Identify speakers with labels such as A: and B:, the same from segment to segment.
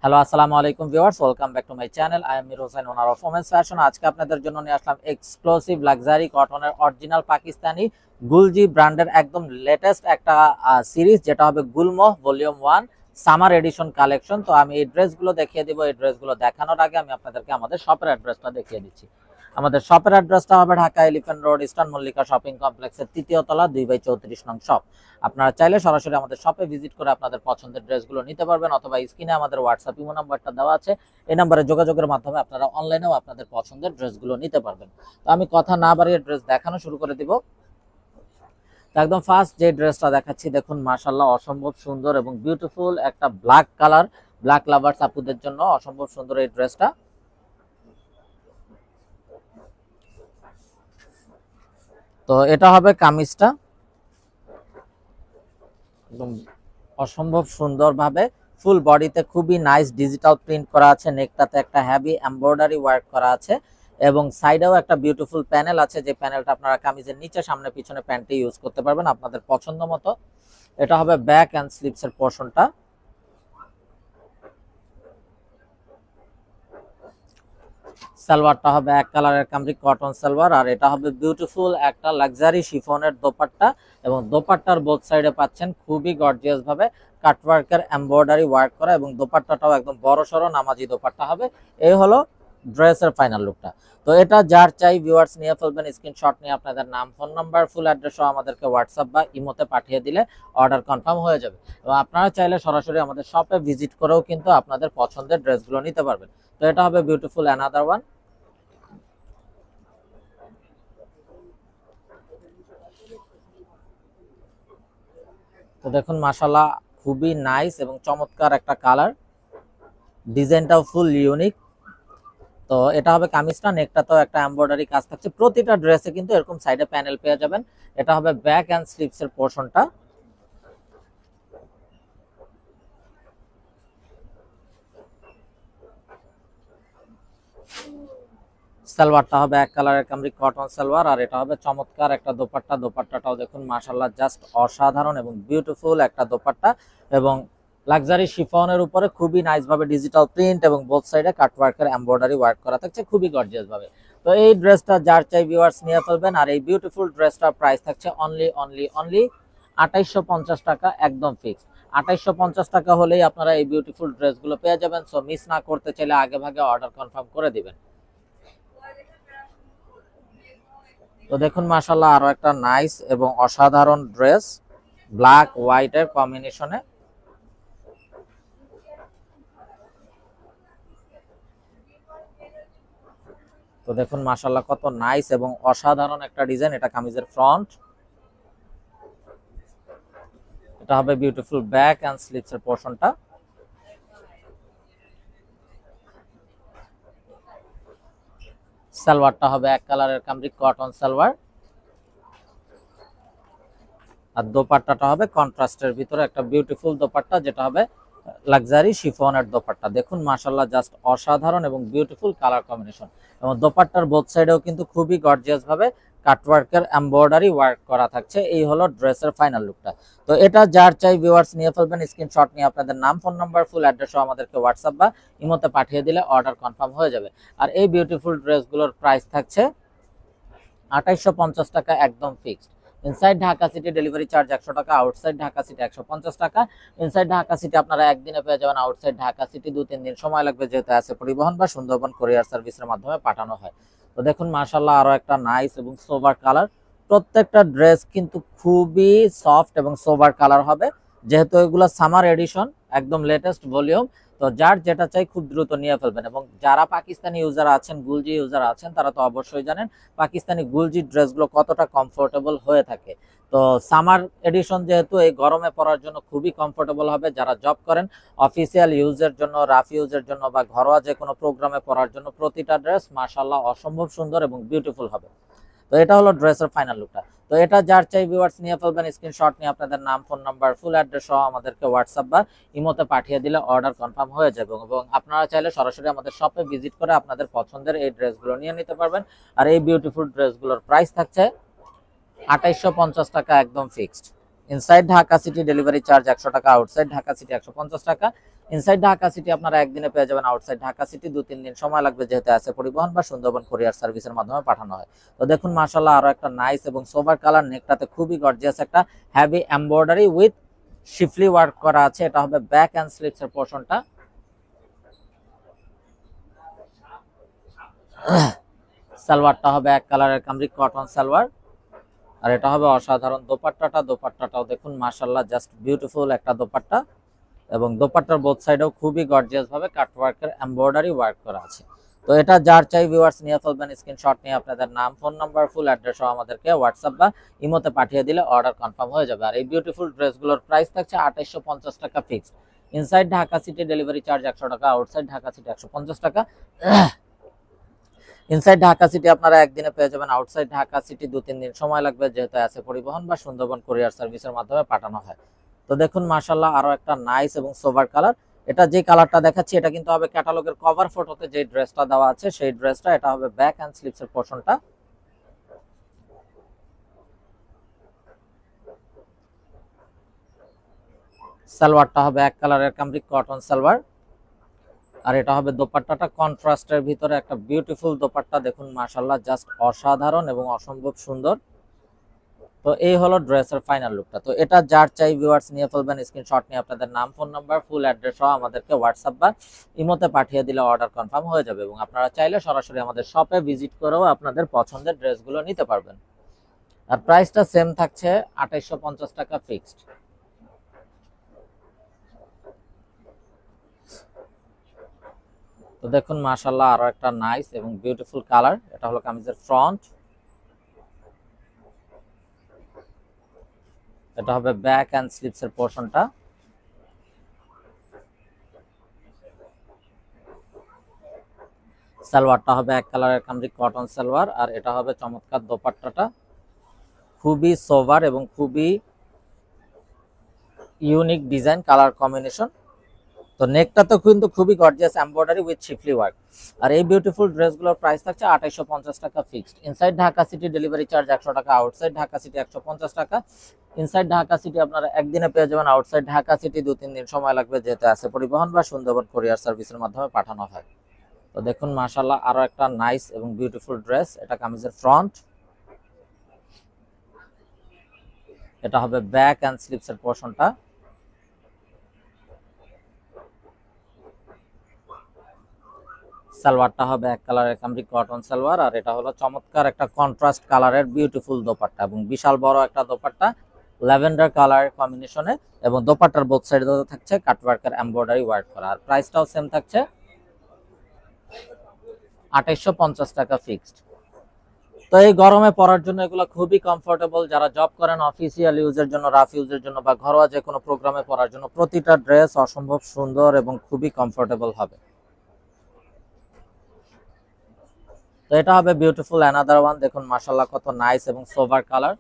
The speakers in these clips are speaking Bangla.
A: হ্যালো, আসসালামু আলাইকুম viewers, welcome back to my channel. I am Mir Hossain, owner of women's fashion. আজকে আপনাদের জন্য নিয়ে আসলাম এক্সক্লুসিভ লাক্সারি কটনের অরিজিনাল পাকিস্তানি গুলজি ব্র্যান্ডের একদম লেটেস্ট একটা সিরিজ, যেটা হবে গুলমোহ ভলিউম 1 সামার এডিশন কালেকশন। তো আমি এই ড্রেসগুলো দেখিয়ে দিব। এই ড্রেসগুলো দেখানোর আগে আমি আপনাদেরকে আমাদের শপের অ্যাড্রেসটা দেখিয়ে দিচ্ছি। আমাদের শপের অ্যাড্রেসটা হবে Dhaka elephant road, eastern Mallika shopping কমপ্লেক্সের ৩য় তলা, 2/34 নং শপ। আপনারা চাইলে সরাসরি আমাদের শপে ভিজিট করে আপনাদের পছন্দের ড্রেসগুলো নিতে পারবেন, অথবা স্ক্রিনে আমাদের হোয়াটসঅ্যাপ ইমো নাম্বারটা দেওয়া আছে, এই নাম্বারে যোগাযোগের মাধ্যমে আপনারা অনলাইনেও আপনাদের পছন্দের ড্রেসগুলো নিতে পারবেন। তো আমি কথা না বাড়িয়ে ড্রেস দেখানো শুরু করে দিব। একদম ফার্স্ট যে ড্রেসটা দেখাচ্ছি, দেখুন মাশাআল্লাহ অসম্ভব সুন্দর এবং বিউটিফুল একটা ব্ল্যাক কালার, ব্ল্যাক লাভার্স আপুদের জন্য অসম্ভব সুন্দর এই ড্রেসটা। তো এটা হবে কামিজটা, একদম অসম্ভব সুন্দরভাবে ফুল বডিতে খুবই নাইস ডিজিটাল প্রিন্ট করা আছে। নেকটাতে একটা হেভি এমব্রয়ডারি ওয়ার্ক করা আছে এবং সাইডেও একটা বিউটিফুল প্যানেল আছে, যে প্যানেলটা আপনারা কামিজের নিচে, সামনে পিছনে প্যান্টে ইউজ করতে পারবেন আপনাদের পছন্দ মতো। এটা হবে ব্যাক অ্যান্ড স্লিভসের পোর্শনটা। সালোয়ারটা হবে এক কালারের কামরিক কটন সালোয়ার, আর এটা হবে বিউটিফুল একটা লাক্সারি শিফনের দোপাট্টা, এবং দোপাট্টার বোথ সাইডে পাচ্ছেন খুবই গর্জিয়াস ভাবে কাটওয়ার্কের এমব্রয়ডারি ওয়ার্ক করা, এবং দোপাট্টাটাও একদম বড় সড়ো নামাজি দোপাট্টা হবে। এই হলো ড্রেসের ফাইনাল লুকটা। তো এটা যার চাই ভিউয়ার্স নিয়ে ফেলবেন, স্ক্রিনশট নিয়ে আপনাদের নাম, ফোন নাম্বার, ফুল অ্যাড্রেস সহ আমাদেরকে হোয়াটসঅ্যাপ বা ইমোতে পাঠিয়ে দিলে অর্ডার কনফার্ম হয়ে যাবে। এবং আপনারা চাইলে সরাসরি আমাদের শপে ভিজিট করেও কিন্তু আপনাদের পছন্দের ড্রেসগুলো নিতে পারবেন। তো এটা হবে বিউটিফুল অ্যানাদার ওয়ান। তো দেখুন মাশাআল্লাহ খুবই নাইস এবং চমৎকার একটা কালার, ডিজাইনটাও ফুল ইউনিক। তো এটা হবে কামিজটা, নেকটাতেও একটা এমব্রয়ডারি কাজ থাকছে। প্রতিটা ড্রেসে কিন্তু এরকম সাইডে প্যানেল পেয়ে যাবেন। এটা হবে ব্যাক অ্যান্ড স্লিভস এর পোর্শনটা। সালোয়ারটা হবে এক কালারের কামরিক কটন সালোয়ার, আর এটা হবে চমৎকার একটা দোপাট্টা। দোপাট্টাটাও দেখুন মাশাআল্লাহ জাস্ট অসাধারণ এবং বিউটিফুল একটা দোপাট্টা, এবং লাক্সারি শিফনের উপরে খুবই নাইস ভাবে ডিজিটাল প্রিন্ট এবং বোথ সাইডে কাটওয়ার্কের এমব্রয়ডারি ওয়ার্ক করা থাকছে খুবই গর্জিয়াস ভাবে। তো এই ড্রেসটা যার চাই ভিউয়ার্স নিয়ে ফেলবেন। আর এই বিউটিফুল ড্রেসটার প্রাইস থাকছে অনলি ২৮৫০ টাকা, একদম ফিক্সড। ২৮৫০ টাকা হলেই আপনারা এই বিউটিফুল ড্রেসগুলো পেয়ে যাবেন। সো মিস না করতে চাইলে আগে ভাগে অর্ডার কনফার্ম করে দিবেন। তো দেখুন মাশাআল্লাহ আরো একটা নাইস এবং অসাধারণ ড্রেস, ব্ল্যাক হোয়াইটের কম্বিনেশনে। তো দেখুন মাশাআল্লাহ কত নাইস এবং অসাধারণ একটা ডিজাইন। এটা কামিজের ফ্রন্ট, এটা হবে বিউটিফুল ব্যাক এন্ড স্লিভস এর পোর্শনটা। সালোয়ারটা হবে এক কালারের কামরিক কটন সালোয়ার, আর দোপাট্টাটা হবে কন্ট্রাস্টের ভিতরে একটা বিউটিফুল দোপাট্টা, যেটা হবে লাক্সারি শিফনের দোপাট্টা। দেখুন মাশাআল্লাহ জাস্ট অসাধারণ এবং বিউটিফুল কালার কম্বিনেশন, এবং দোপাট্টার বোথ সাইডেও কিন্তু খুবই গর্জিয়াস ভাবে কাটওয়ার্কের এমব্রয়ডারি ওয়ার্ক করা থাকছে। এই হলো ড্রেসের ফাইনাল লুকটা। তো এটা যার চাই ভিউয়ার্স নিয়ে ফেলবেন, স্ক্রিনশট নিয়ে আপনাদের নাম, ফোন নাম্বার, ফুল অ্যাড্রেস সহ আমাদেরকে হোয়াটসঅ্যাপ বা ইমোতে পাঠিয়ে দিলে অর্ডার কনফার্ম হয়ে যাবে। আর এই বিউটিফুল ড্রেসগুলোর প্রাইস থাকছে ২৮৫০ টাকা, একদম fixed. Inside Dhaka city delivery charge ১০০ টাকা, আউটসাইড ঢাকা সিটি ১৫০ টাকা। ইনসাইড ঢাকা সিটি আপনারা একদিনে পেয়ে যাবেন, আউটসাইড ঢাকা সিটি ২-৩ দিন সময় লাগবে, যেহেতু আছে পরিবহন বা সুন্দরবন কুরিয়ার সার্ভিসের মাধ্যমে পাঠানো হয়। তো দেখুন মাশাআল্লাহ আরো একটা নাইস এবং সোবার কালার। প্রত্যেকটা ড্রেস কিন্তু খুবই সফট এবং সোবার কালার হবে, যেহেতু এগুলো সামার এডিশন, একদম লেটেস্ট ভলিউম। তো যার যেটা চাই খুব দ্রুত নিয়ে ফেলবেন। এবং যারা পাকিস্তানি ইউজার আছেন, গুলজি ইউজার আছেন, তারা তো অবশ্যই জানেন পাকিস্তানি গুলজি ড্রেসগুলো কতটা কমফোর্টেবল হয়ে থাকে। তো সামার এডিশন যেহেতু, এই গরমে পরার জন্য খুবই কমফোর্টেবল হবে। যারা জব করেন, অফিসিয়াল ইউজের জন্য, রাফ ইউজের জন্য, বা ঘরোয়া যে কোনো প্রোগ্রামে পরার জন্য প্রতিটা ড্রেস মাশাআল্লাহ অসম্ভব সুন্দর এবং বিউটিফুল হবে। তো এটা হলো ড্রেসের ফাইনাল লুকটা। তো এটা যার চাই ভিউয়ার্স নিয়ে ফেলবেন, স্ক্রিনশট নিয়ে আপনাদের নাম, ফোন নাম্বার, ফুল অ্যাড্রেস সহ আমাদেরকে হোয়াটসঅ্যাপ বা ইমোতে পাঠিয়ে দিলে অর্ডার কনফার্ম হয়ে যাবে। এবং আপনারা চাইলে সরাসরি আমাদের শপে ভিজিট করে আপনাদের পছন্দের এই ড্রেসগুলো নিয়ে নিতে পারবেন। আর এই বিউটিফুল ড্রেসগুলোর প্রাইস থাকছে ২৮৫০ টাকা, একদম fixed. Inside Dhaka city delivery charge 100 টাকা, আউটসাইড ঢাকা সিটি 150 টাকা। ইনসাইড ঢাকা সিটি আপনারা একদিনে পেয়ে যাবেন, আউটসাইড ঢাকা সিটি 2-3 দিন সময় লাগবে, যেহেতু আছে পরিবহন বা সুন্দরবন কুরিয়ার সার্ভিসের মাধ্যমে পাঠানো হয়। তো দেখুন মাশাআল্লাহ আরো একটা নাইস এবং সোবার কালার, নেকটাতে খুবই গর্জিয়াস একটা heavy embroidery with schiffli work করা আছে। এটা হবে ব্যাক এন্ড স্লিভস এর পোরশনটা। সালোয়ারটা হবে এক কালারের কামরিক কটন সালোয়ার, আর এটা হবে অসাধারণ দোপাট্টাটাও দেখুন মাশাআল্লাহ জাস্ট বিউটিফুল একটা দোপাট্টা, এবং দোপাট্টার বোথ সাইডেও খুবই গর্জিয়াস ভাবে কাট ওয়ার্কের এমব্রয়ডারি ওয়ার্ক করা আছে। তো এটা যার চাই ভিউয়ার্স নিয়ে ফেলবেন, স্ক্রিনশট নিয়ে আপনাদের নাম, ফোন নাম্বার, ফুল অ্যাড্রেস সহ আমাদেরকে হোয়াটসঅ্যাপ বা ইমোতে পাঠিয়ে দিলে অর্ডার কনফার্ম হয়ে যাবে। আর এই বিউটিফুল ড্রেসগুলোর প্রাইস থাকছে 2850 টাকা fixed. Inside Dhaka city delivery charge 100 টাকা, আউটসাইড ঢাকা সিটি 150 টাকা। ইনসাইড ঢাকা সিটি আপনারা একদিনে পেয়ে যাবেন, আউটসাইড ঢাকা সিটি 2-3 দিন সময় লাগবে, যেহেতু আছে পরিবহন বা সুন্দরবন কুরিয়ার সার্ভিসের মাধ্যমে পাঠানো হয়। তো দেখুন মাশাআল্লাহ আরো একটা নাইস এবং সোভার কালার। এটা যে কালারটা দেখাচ্ছি এটা কিন্তু হবে ক্যাটালগের কভার ফটোতে যে ড্রেসটা দেওয়া আছে সেই ড্রেসটা। এটা হবে ব্যাক এন্ড স্লিভস এর পোরশনটা। সালোয়ারটা হবে এক কালারের কামরিক কটন সালোয়ার, আর এটা হবে দোপাট্টাটা কন্ট্রাস্টের ভিতরে একটা বিউটিফুল দোপাট্টা, দেখুন মাশাআল্লাহ জাস্ট অসাধারণ এবং অসম্ভব সুন্দর। তো এই হলো ড্রেসের ফাইনাল লুকটা। তো এটা যার চাই ভিউয়ার্স নিয়ে ফেলবেন, স্ক্রিনশট নিয়ে আপনাদের নাম, ফোন নাম্বার, ফুল অ্যাড্রেস সহ আমাদেরকে হোয়াটসঅ্যাপ বা ইমোতে পাঠিয়ে দিলে অর্ডার কনফার্ম হয়ে যাবে, এবং আপনারা চাইলে সরাসরি আমাদের শপে ভিজিট করেও আপনাদের পছন্দের ড্রেসগুলো নিতে পারবেন। আর প্রাইসটা সেম থাকছে 2850 টাকা ফিক্সড। তো দেখুন মাশাআল্লাহ আরো একটা নাইস এবং বিউটিফুল কালার। এটা হলো কামিজের ফ্রন্ট, এটা হবে ব্যাক এন্ড স্লিভস এর পোরশনটা। সালোয়ারটা হবে এক কালারের কামরিক কটন সালোয়ার, আর এটা হবে চমৎকার দোপাট্টাটা, খুবই সোভার এবং খুবই ইউনিক ডিজাইন কালার কম্বিনেশন। তো নেকটা তো কিন্তু খুবই gorgeous embroidery with schiffli work. আর এই বিউটিফুল ড্রেসগুলোর প্রাইস থাকছে 2850 টাকা fixed. Inside Dhaka city delivery charge 100 টাকা, আউটসাইড ঢাকা সিটি 150 টাকা। ইনসাইড ঢাকা সিটি আপনারা একদিনে পেয়ে যাবেন, আউটসাইড ঢাকা সিটি 2-3 দিন সময় লাগবে, যেহেতু আছে পরিবহন বা সুন্দরবন কুরিয়ার সার্ভিসের মাধ্যমে পাঠানো হয়। তো দেখুন মাশাআল্লাহ আরো একটা নাইস এবং বিউটিফুল ড্রেস। এটা কামিজের ফ্রন্ট, এটা হবে ব্যাক এন্ড স্লিভস এর পোরশনটা। সালোয়ারটা হবে এক কালারের কামরিক কটন সালোয়ার, আর এটা হলো চমৎকার একটা কন্ট্রাস্ট কালারের বিউটিফুল দোপাট্টা, এবং বিশাল বড় একটা দোপাট্টা ল্যাভেন্ডার কালার কম্বিনেশনে, এবং দোপাট্টার বোথ সাইডে থাকছে কাটওয়ার্কের এমব্রয়ডারি ওয়ার্ক করা। আর প্রাইসটাও সেম থাকছে 2850 টাকা ফিক্সড। তো এই গরমে পরার জন্য এগুলো খুবই কমফোর্টেবল, যারা জব করেন অফিসিয়াল ইউজের জন্য, রাফ ইউজের জন্য বা ঘরোয়া যে কোনো প্রোগ্রামে পরার জন্য প্রতিটা ড্রেস অসম্ভব সুন্দর এবং খুবই কমফোর্টেবল হবে। তো এটা হবে বিউটিফুল অ্যানাদার ওয়ান, দেখুন মাশাআল্লাহ কত নাইস এবং সোভার কালার।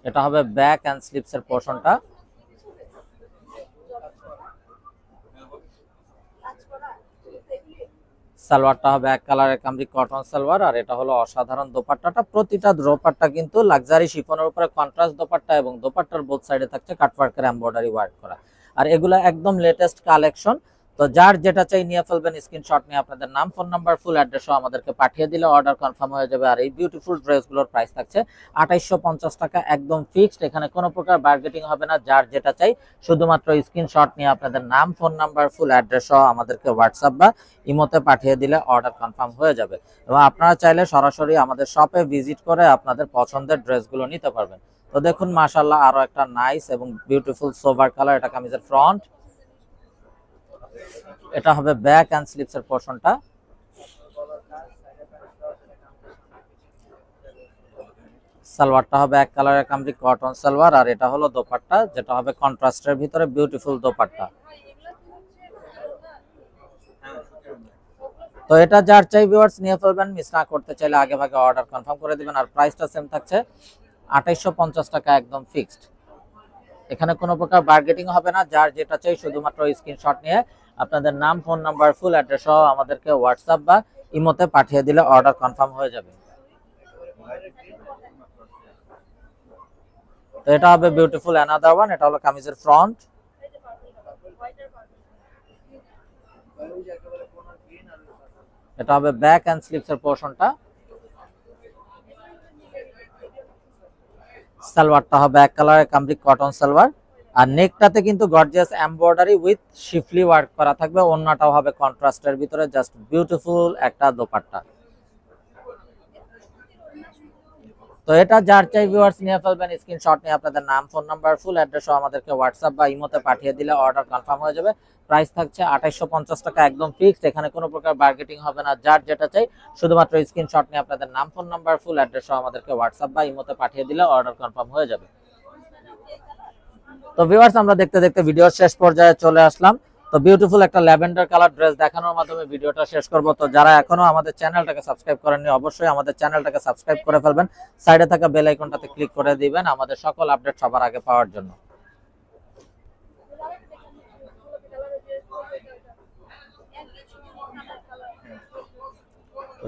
A: এটা হবে ব্যাক এন্ড স্লিভস এর পোরশনটা। সালোয়ারটা হবে এক কালারের কামরিক কটন সালোয়ার, আর এটা হলো অসাধারণ দোপাট্টাটা। প্রতিটা দোপাট্টা কিন্তু লাক্সারি শিফনের উপরে কন্ট্রাস্ট দোপাট্টা, এবং দোপাট্টার বোথ সাইডে থাকছে কাটওয়ার্কের এমব্রয়ডারি ওয়ার্ক করা। আর এগুলা একদম লেটেস্ট কালেকশন। তো যার যেটা চাই নিয়ে ফেলবেন, স্ক্রিনশট নিয়ে আপনাদের নাম, ফোন নাম্বার, ফুল অ্যাড্রেস সহ আমাদেরকে পাঠিয়ে দিলে অর্ডার কনফার্ম হয়ে যাবে। আর এই বিউটিফুল ড্রেসগুলোর প্রাইস থাকছে 2850 টাকা একদম ফিক্সড। এখানে কোনো প্রকার বার্গেটিং হবে না, যার যেটা চাই শুধুমাত্র স্ক্রিনশট নিয়ে আপনাদের নাম, ফোন নাম্বার, ফুল অ্যাড্রেস সহ আমাদেরকে হোয়াটসঅ্যাপ বা ইমোতে পাঠিয়ে দিলে অর্ডার কনফার্ম হয়ে যাবে। এবং আপনারা চাইলে সরাসরি আমাদের শপে ভিজিট করে আপনাদের পছন্দের ড্রেসগুলো নিতে পারবেন। তো দেখুন মাশাআল্লাহ আরো একটা নাইস এবং বিউটিফুল সোভার কালার। এটা কামিজের ফ্রন্ট, এটা হবে ব্যাক এন্ড স্লিভস এর পোরশনটা। সালোয়ারটা হবে এক কালারের কামরিক কটন সালোয়ার, আর এটা হলো দোপাট্টা, যেটা হবে কন্ট্রাস্টের ভিতরে বিউটিফুল দোপাট্টা। তো এটা যার চাই ভিউয়ার্স নিয়ে ফেলবেন, মিস না করতে চাইলে আগে ভাগে অর্ডার কনফার্ম করে দিবেন। আর প্রাইসটা সেম থাকছে 2850 টাকা একদম ফিক্সড। এখানে কোনো প্রকার বার্গেটিং হবে না, যার যেটা চাই শুধুমাত্র স্ক্রিনশট নিয়ে আপনাদের নাম, ফোন নাম্বার, ফুল অ্যাড্রেস সহ আমাদেরকে হোয়াটসঅ্যাপ বা ইমোতে পাঠিয়ে দিলে অর্ডার কনফার্ম হয়ে যাবে। তো এটা হবে বিউটিফুল অ্যানাদার ওয়ান। এটা হলো কামিজের ফ্রন্ট। এটা হবে ব্যাক এন্ড স্লিভস এর পোরশনটা। সালোয়ারটা হবে এক কালারের কামপ্লিট কটন সালোয়ার। আর নেকটাতে কিন্তু gorgeous embroidery with schiffli work করা থাকবে। ওন্নাটাও হবে কন্ট্রাস্টের ভিতরে, জাস্ট বিউটিফুল একটা দোপাট্টা। তো এটা যার চাই ভিউয়ার্স নিয়ে ফেলবেন, স্ক্রিনশট নিয়ে আপনাদের নাম, ফোন নাম্বার, ফুল অ্যাড্রেস সহ আমাদেরকে হোয়াটসঅ্যাপ বা ইমোতে পাঠিয়ে দিলে অর্ডার কনফার্ম হয়ে যাবে। প্রাইস থাকছে 2850 টাকা, একদম ফিক্সড। এখানে কোনো প্রকার বার্গেটিং হবে না। যার যেটা চাই শুধুমাত্র স্ক্রিনশট নিয়ে আপনাদের নাম, ফোন নাম্বার, ফুল অ্যাড্রেস সহ আমাদেরকে হোয়াটসঅ্যাপ বা ইমোতে পাঠিয়ে দিলে অর্ডার কনফার্ম হয়ে যাবে। তো ভিউয়ার্স আমরা দেখতে দেখতে ভিডিওর শেষ পর্যায়ে চলে আসলাম। তো বিউটিফুল একটা ল্যাভেন্ডার কালার ড্রেস দেখানোর মাধ্যমে ভিডিওটা শেষ করব। তো যারা এখনো আমাদের চ্যানেলটাকে সাবস্ক্রাইব করেননি অবশ্যই আমাদের চ্যানেলটাকে সাবস্ক্রাইব করে ফেলবেন। সাইডে থাকা বেল আইকনটাতে ক্লিক করে দিবেন আমাদের সকল আপডেট সবার আগে পাওয়ার জন্য।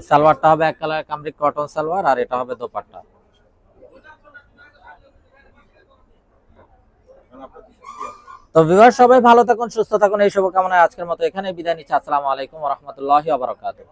A: সালোয়ারটা হবে এক কালার কামরিক কটন সালোয়ার, আর এটা হবে দোপাট্টা। তো ভিউয়ার সবাই ভালো থাকুন, সুস্থ থাকুন, এই শুভকামনায় আজকের মতো এখানে বিদায় নিচ্ছি। আসসালামু আলাইকুম ওয়া রাহমাতুল্লাহি ওয়া বারাকাতুহু।